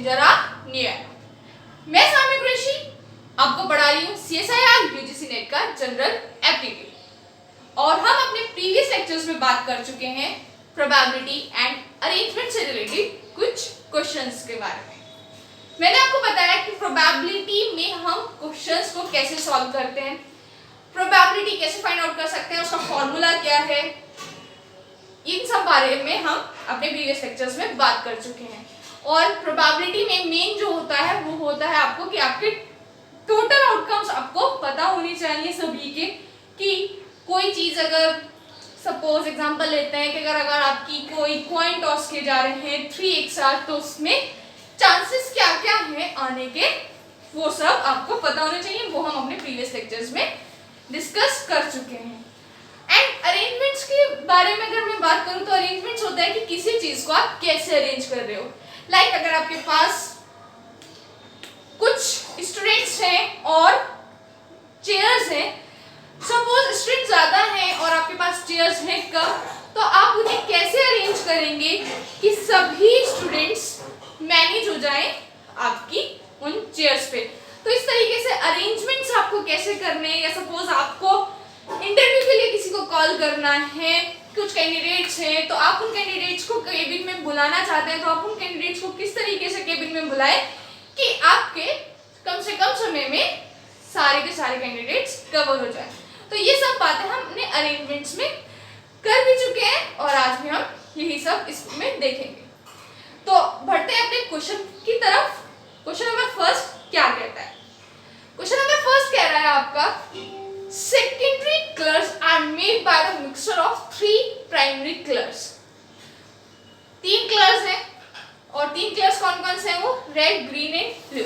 जरा नियर। मैं सामी कुरैशी आपको पढ़ा रही हूँ CSIR UGC नेट का जनरल एप्टीट्यूड और हम अपने प्रीवियस लेक्चर्स में बात कर चुके हैं प्रोबेबिलिटी एंड अरेंजमेंट से रिलेटेड कुछ क्वेश्चंस के बारे में। मैंने आपको बताया कि प्रोबेबिलिटी में हम क्वेश्चंस को कैसे सॉल्व करते हैं, प्रोबेबिलिटी कैसे फाइंड आउट कर सकते हैं, उसका फॉर्मूला क्या है, इन सब बारे में हम अपने प्रीवियस लेक्चर्स में बात कर चुके हैं। और प्रोबेबिलिटी में मेन जो होता है वो होता है आपको कि आपके टोटल आउटकम्स आपको पता होनी चाहिए सभी के, कि कोई चीज अगर सपोज एग्जांपल लेते हैं कि अगर आपकी कोई कॉइन टॉस के जा रहे हैं 3 एक साथ, तो उसमें चांसेस क्या क्या हैं आने के, वो सब आपको पता होने चाहिए। वो हम अपने प्रीवियस लेक्चर्स में डिस्कस कर चुके हैं। एंड अरेंजमेंट्स के बारे में अगर मैं बात करूं तो अरेंजमेंट्स होता है कि किसी चीज को आप कैसे अरेंज कर रहे हो। लाइक अगर आपके पास कुछ स्टूडेंट्स हैं और चेयर्स हैं, सपोज स्टूडेंट ज्यादा हैं और आपके पास चेयर्स हैं कम, तो आप उन्हें कैसे अरेंज करेंगे कि सभी स्टूडेंट्स मैनेज हो जाएं आपकी उन चेयर्स पे। तो इस तरीके से अरेंजमेंट्स आपको कैसे करने हैं, या सपोज आपको इंटरव्यू के लिए किसी को कॉल करना है, कुछ कैंडिडेट्स हैं तो आप उन कैंडिडेट्स को केबिन में बुलाना चाहते हैं, तो आप उन कैंडिडेट्स को किस तरीके से केबिन में बुलाएं कि आपके कम से कम समय में सारे के सारे कैंडिडेट्स कवर हो जाए। तो ये सब बातें हम अपने अरेंजमेंट्स में कर भी चुके हैं और आज भी हम यही सब इसमें देखेंगे। तो बढ़ते हैं अपने क्वेश्चन की तरफ। क्वेश्चन नंबर फर्स्ट क्या कहता है? क्वेश्चन नंबर फर्स्ट कह रहा है आपका secondary colors are made by the mixture of 3 primary colors। 3 colours हैं और 3 कलर्स कौन कौन से हैं? वो रेड, ग्रीन एंड ब्लू।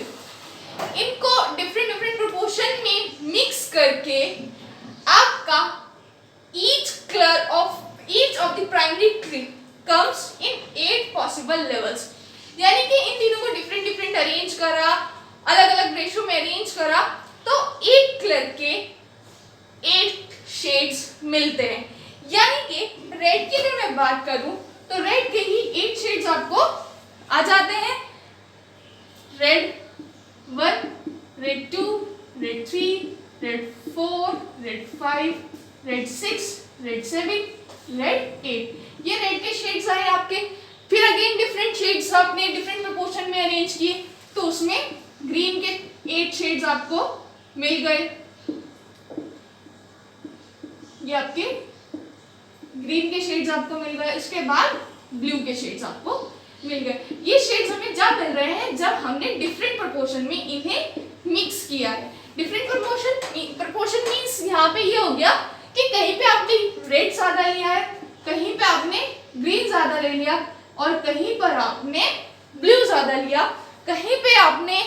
इनको डिफरेंट प्रोपोर्शन में मिक्स करके आपका each of the primary comes in 8 possible levels। यानी कि इन तीनों को डिफरेंट अरेंज करा, अलग अलग रेशियो में अरेंज करा, तो एक कलर के 8 शेड्स मिलते हैं। यानी कि रेड की अगर मैं बात करूं तो रेड के ही 8 शेड्स आपको आ जाते हैं। Red 1, red 2, red 3, red 4, red 5, red 6, red 7, red 8। ये रेड के शेड्स आए आपके। फिर अगेन डिफरेंट शेड्स आपने डिफरेंट प्रोपोर्शन में अरेंज किए, तो उसमें ग्रीन के 8 शेड्स आपको मिल गए। ये आपके ग्रीन के शेड्स आपको मिल गए। इसके बाद ब्लू के शेड्स आपको मिल गए। ये शेड्स हमें जब मिल रहे हैं जब हमने डिफरेंट प्रोपोर्शन में इन्हें मिक्स किया है। डिफरेंट प्रोपोर्शन मींस यहाँ पे ये हो गया कि कहीं पे आपने रेड ज्यादा लिया है, कहीं पे आपने ग्रीन ज्यादा ले लिया और कहीं पर आपने ब्लू ज्यादा लिया, कहीं पे आपने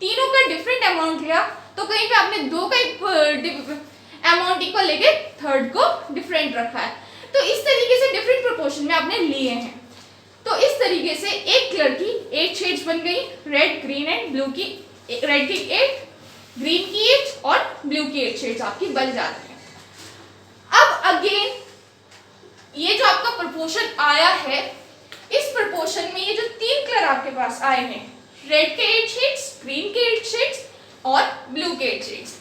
तीनों का डिफरेंट अमाउंट लिया, तो कहीं पे आपने 2 का अमाउंट इक्वल लेके थर्ड को डिफरेंट रखा है। तो इस तरीके से डिफरेंट प्रोपोर्शन में आपने लिए हैं। तो इस तरीके से एक कलर की 8 शेड्स बन गई, रेड, ग्रीन एंड ब्लू की। रेड की 8, ग्रीन की 8 और ब्लू की 8 शेड्स आपकी बन जाती हैं। अब अगेन ये जो आपका प्रोपोर्शन आया है, इस प्रोपोर्शन में ये जो 3 कलर आपके पास आए हैं, रेड के 8 शेड्स, ग्रीन के 8 शेड्स और ब्लू के 8 शेड्स,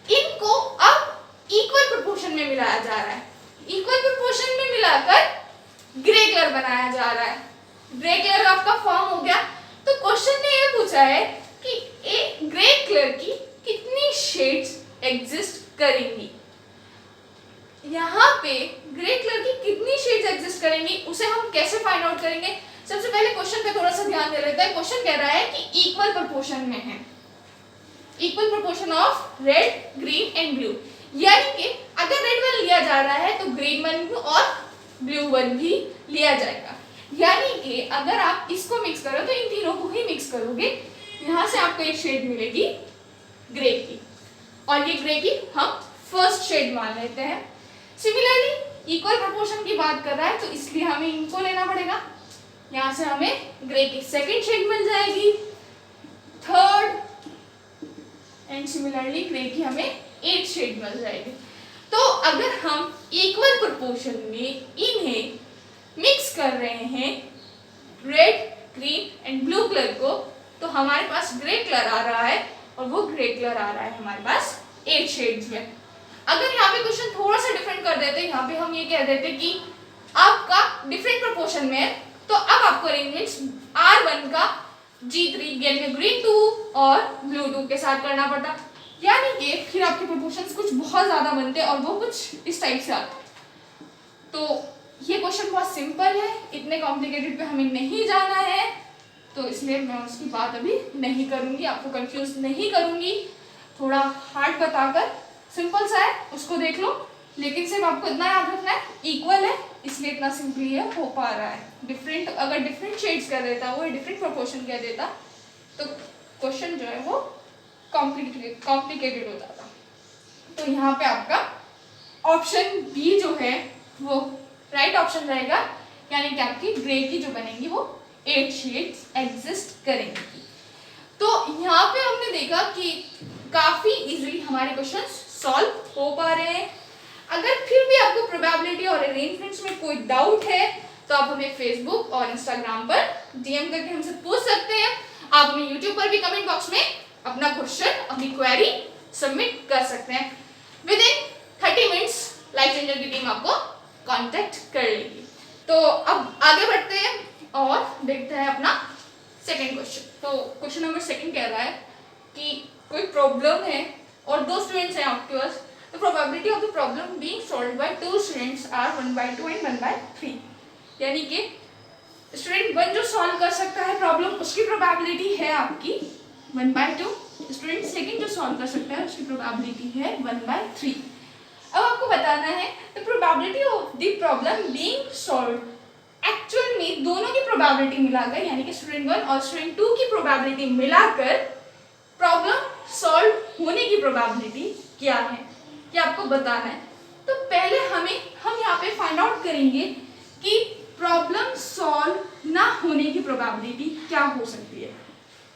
इनको अब इक्वल प्रोपोर्शन में मिलाया जा रहा है। इक्वल प्रोपोर्शन में मिलाकर ग्रे कलर बनाया जा रहा है। ग्रे कलर आपका फॉर्म हो गया। तो क्वेश्चन ने यह पूछा है कि एक ग्रे कलर की कितनी शेड्स एग्जिस्ट करेंगी। यहाँ पे ग्रे कलर की कितनी शेड्स एग्जिस्ट करेंगी उसे हम कैसे फाइंड आउट करेंगे? सबसे पहले क्वेश्चन पे थोड़ा सा ध्यान दे लेते हैं। क्वेश्चन कह रहा है कि इक्वल प्रोपोर्शन में है, equal proportion of red, green and blue. यानी कि अगर रेड 1 लिया जा रहा है तो ग्रीन 1 और ब्लू 1 भी लिया जाएगा। यानी कि अगर आप इसको मिक्स करो तो इन तीनों को ही मिक्स करोगे, यहाँ से आपको एक शेड मिलेगी ग्रे की, और ये ग्रे की हम फर्स्ट शेड मान लेते हैं। सिमिलरली इक्वल प्रोपोर्शन की बात कर रहा है तो इसलिए हमें इनको लेना पड़ेगा। यहाँ से हमें ग्रे की सेकेंड शेड मिल जाएगी, थर्ड, एंड सिमिलरली ग्रे की हमें 8 शेड मिल जाएगी। तो अगर हम इक्वल प्रोपोर्शन में इन्हें मिक्स कर रहे हैं, red, green and blue colour को, तो हमारे पास ग्रे कलर आ रहा है और वो ग्रे कलर आ रहा है हमारे पास 8 शेड्स में। अगर यहाँ पे क्वेश्चन थोड़ा सा डिफरेंट कर देते, यहाँ पे हम ये कह देते कि आपका डिफरेंट प्रोपोर्शन में है, तो अब आपको अरेंजमेंट्स R1 का G3 यानी कि ग्रीन 2 और ब्लू 2 के साथ करना पड़ता, यानी कि फिर आपके प्रोपोर्शंस कुछ बहुत ज्यादा बनते और वो कुछ इस टाइप से आते। तो ये क्वेश्चन बहुत सिंपल है, इतने कॉम्प्लिकेटेड पे हमें नहीं जाना है, तो इसलिए मैं उसकी बात अभी नहीं करूंगी, आपको कंफ्यूज नहीं करूंगी। थोड़ा हार्ड बताकर सिंपल सा है उसको देख लो, लेकिन सिर्फ आपको इतना याद रखना है इक्वल है, इसलिए इतना सिंपली है हो पा रहा है। डिफरेंट अगर डिफरेंट शेड्स कर देता, वो डिफरेंट प्रोपोर्शन कह देता, तो क्वेश्चन जो है वो कॉम्प्लिकेटेड हो जाता। तो यहाँ पे आपका ऑप्शन बी जो है वो राइट ऑप्शन रहेगा, यानी कि आपकी ग्रे की जो बनेंगी वो 8 शेड्स एग्जिस्ट करेंगी। तो यहाँ पे हमने देखा कि काफी इजीली हमारे क्वेश्चंस सॉल्व हो पा रहे हैं। अगर फिर भी आपको प्रोबेबिलिटी और अरेंजमेंट्स में कोई डाउट है तो आप हमें फेसबुक और इंस्टाग्राम पर डीएम करके हमसे पूछ सकते हैं। आप हमें यूट्यूब पर भी कमेंट बॉक्स में अपना क्वेश्चन, अपनी क्वेरी सबमिट कर सकते हैं। With in 30 minutes life changer की टीम आपको कांटेक्ट कर लेगी। तो अब आगे बढ़ते हैं और देखते हैं अपना सेकंड क्वेश्चन। तो क्वेश्चन नंबर 2 कह रहा है कि कोई प्रॉब्लम है और 2 स्टूडेंट्स हैं आपके पास, the probability of the problem being solved by 2 students are 1/2 and 1/3, यानी कि स्टूडेंट 1 जो सॉल्व कर सकता है प्रॉब्लम, उसकी प्रोबेबिलिटी है आपकी 1/2, स्टूडेंट सेकंड जो सॉल्व कर सकता है उसकी प्रोबेबिलिटी है 1/3। अब आपको बताना है the probability of the problem being solved, actual में दोनों की प्रोबेबिलिटी मिलाकर, यानी कि स्टूडेंट 1 और स्टूडेंट 2 की प्रोबेबिलिटी मिलाकर प्रॉब्लम सॉल्व होने की प्रोबेबिलिटी क्या है, ये आपको बताना है। तो पहले हम यहाँ पे फाइंड आउट करेंगे कि प्रॉब्लम सॉल्व ना होने की प्रोबेबिलिटी क्या हो सकती है।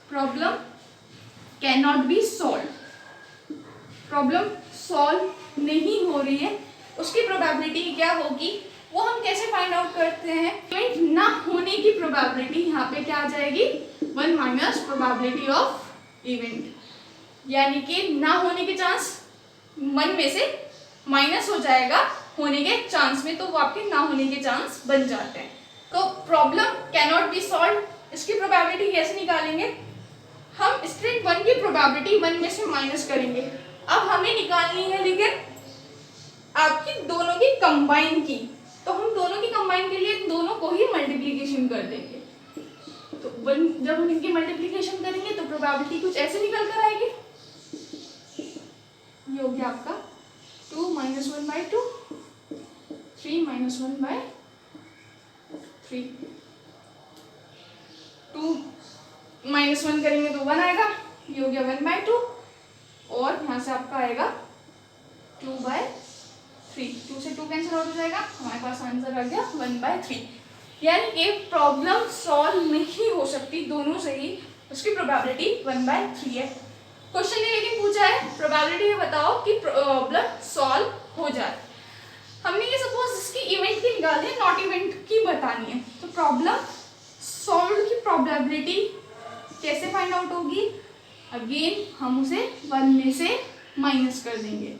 Problem can not be solve, problem solve नहीं हो रही है, उसकी प्रोबेबिलिटी क्या होगी, वो हम कैसे फाइंड आउट करते हैं। इवेंट ना होने की प्रोबेबिलिटी यहाँ पे क्या आ जाएगी, 1 माइनस प्रोबेबिलिटी ऑफ इवेंट, यानी कि ना होने के चांस 1 में से माइनस हो जाएगा होने के चांस में, तो वो आपके ना होने के चांस बन जाते हैं। तो problem can not be solve, इसकी प्रोबेबिलिटी कैसे निकालेंगे, हम स्टूडेंट 1 की प्रोबेबिलिटी 1 में से माइनस करेंगे। अब हमें निकालनी है लेकिन आपकी दोनों की कंबाइन की, तो हम दोनों की कंबाइन के लिए दोनों को ही मल्टीप्लिकेशन कर देंगे। तो जब हम इनकी मल्टीप्लिकेशन करेंगे तो प्रोबेबिलिटी कुछ ऐसे निकल कर आएगी, ये हो गया आपका 2 - 1/2, 3 - 1/3, 2 - 1 करेंगे तो 1 आएगा, ये हो गया 1/2, और यहाँ से आपका आएगा 2/3, 2 से 2 कैंसिल आउट हो जाएगा, हमारे पास आंसर आ गया 1/3। यानी कि प्रॉब्लम सॉल्व नहीं हो सकती दोनों से ही, उसकी प्रोबेबिलिटी 1/3 है। क्वेश्चन ने लेकिन पूछा है प्रोबेबिलिटी बताओ कि प्रॉब्लम सॉल्व हो जाए। हमने ये सपोज इसकी इवेंट की निकाली है, नॉट इवेंट की बतानी है, तो प्रॉब्लम सॉल्व की प्रोबेबिलिटी कैसे फाइंड आउट होगी, अगेन हम उसे 1 में से माइनस कर देंगे।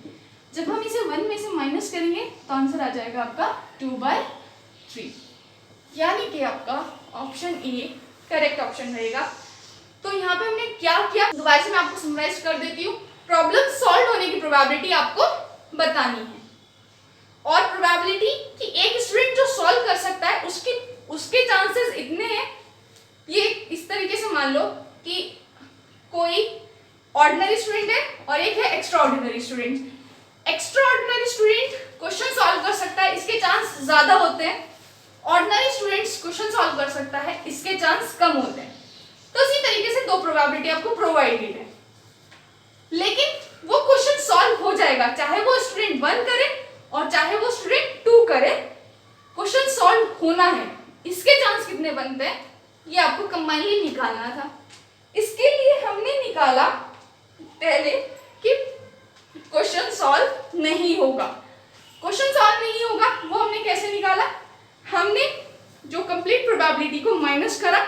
जब हम इसे 1 में से माइनस करेंगे तो आंसर आ जाएगा आपका 2/3, यानी कि आपका ऑप्शन ए करेक्ट ऑप्शन रहेगा। तो यहाँ पे हमने क्या किया, दोबारा से मैं आपको समराइज कर देती हूँ। प्रॉब्लम सॉल्व होने की प्रोबेबिलिटी आपको बतानी है, और प्रोबेबिलिटी कि एक स्टूडेंट जो सॉल्व कर सकता है उसके चांसेस इतने हैं। ये इस तरीके से मान लो कि कोई ऑर्डिनरी स्टूडेंट है और एक है extra ordinary student. Extra ordinary student question solve कर सकता है, इसके चांस ज्यादा होते हैं। ऑर्डिनरी स्टूडेंट्स क्वेश्चन सॉल्व कर सकता है, इसके चांस कम होते हैं। तो इसी तरीके से 2 प्रोबेबिलिटी आपको प्रोवाइडेड है, लेकिन वो क्वेश्चन सॉल्व हो जाएगा चाहे वो स्टूडेंट 1 करे और चाहे वो स्टूडेंट 2 करे, क्वेश्चन सॉल्व होना है। इसके चांस कितने बनते हैं ये आपको कंबाइनली निकालना था। इसके लिए हमने निकाला पहले कि क्वेश्चन सॉल्व नहीं होगा। क्वेश्चन सॉल्व नहीं होगा वो हमने कैसे निकाला, हमने जो कंप्लीट प्रोबेबिलिटी को माइनस करा,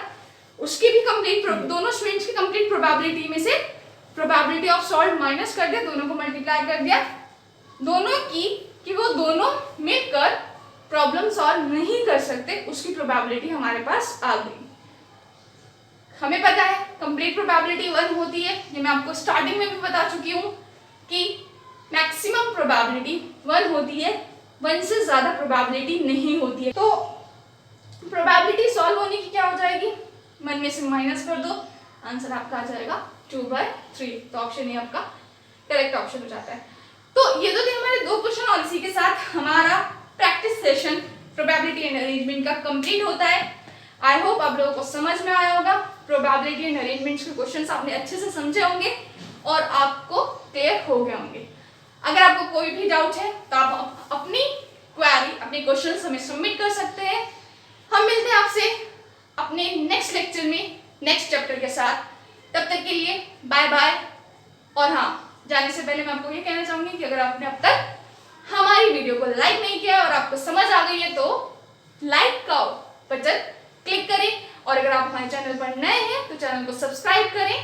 उसकी भी कंप्लीट दोनों स्टूडेंट्स की कंप्लीट प्रोबेबिलिटी में से प्रोबेबिलिटी ऑफ सॉल्व माइनस कर दिया, दोनों को मल्टीप्लाई कर दिया, दोनों की कि वो दोनों मिलकर प्रॉब्लम सॉल्व नहीं कर सकते, उसकी प्रोबेबिलिटी हमारे पास आ गई। हमें पता है कंप्लीट प्रोबेबिलिटी 1 होती है, ये मैं आपको स्टार्टिंग में भी बता चुकी हूँ कि मैक्सिमम प्रोबेबिलिटी 1 होती है, 1 से ज्यादा प्रोबेबिलिटी नहीं होती है। तो प्रोबेबिलिटी सॉल्व होने की क्या हो जाएगी, 1 में से माइनस कर दो, आंसर आपका आ जाएगा 2/3। तो ऑप्शन ए आपका करेक्ट ऑप्शन हो जाता है। तो ये तो थे हमारे 2 क्वेश्चन और इसी के साथ हमारा practice session probability and arrangement का कंप्लीट होता है। आई होप आप लोगों को समझ में आया होगा, प्रोबेबिलिटी एंड अरेंजमेंट्स के क्वेश्चंस आपने अच्छे से समझे होंगे और आपको क्लियर हो गए होंगे। अगर आपको कोई भी डाउट है तो आप अपनी क्वेरी, अपने क्वेश्चंस हमें सबमिट कर सकते हैं। हम मिलते हैं आपसे अपने नेक्स्ट लेक्चर में नेक्स्ट चैप्टर के साथ। तब तक के लिए बाय बाय। और हाँ, जाने से पहले मैं आपको ये कहना चाहूंगी कि अगर आपने अब तक हमारी वीडियो को लाइक नहीं किया और आपको समझ आ गई है तो लाइक का बटन क्लिक करें, और अगर आप हमारे चैनल पर नए हैं तो चैनल को सब्सक्राइब करें